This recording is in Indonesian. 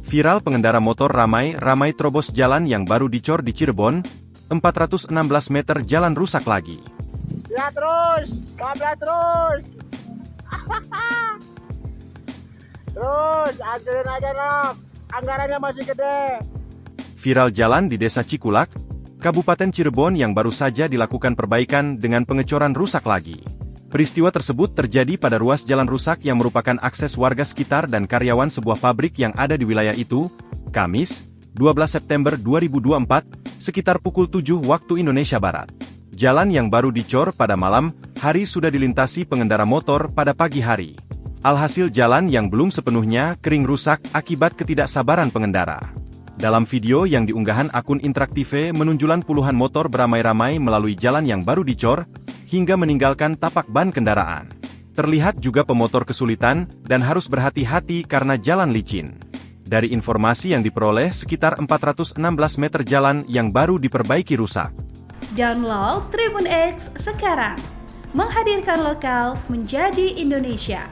Viral pengendara motor ramai terobos jalan yang baru dicor di Cirebon, 416 meter jalan rusak lagi. Ya terus, bablas terus. Terus, anterin aja Nok, anggarannya masih gede. Viral jalan di Desa Cikulak, Kabupaten Cirebon yang baru saja dilakukan perbaikan dengan pengecoran rusak lagi. Peristiwa tersebut terjadi pada ruas jalan rusak yang merupakan akses warga sekitar dan karyawan sebuah pabrik yang ada di wilayah itu, Kamis, 12 September 2024, sekitar pukul 7 waktu Indonesia Barat. Jalan yang baru dicor pada malam hari sudah dilintasi pengendara motor pada pagi hari. Alhasil jalan yang belum sepenuhnya kering rusak akibat ketidaksabaran pengendara. Dalam video yang diunggahan akun Interaktive menunjukkan puluhan motor beramai-ramai melalui jalan yang baru dicor, hingga meninggalkan tapak ban kendaraan. Terlihat juga pemotor kesulitan dan harus berhati-hati karena jalan licin. Dari informasi yang diperoleh, sekitar 416 meter jalan yang baru diperbaiki rusak. Download Tribun X sekarang, menghadirkan lokal menjadi Indonesia.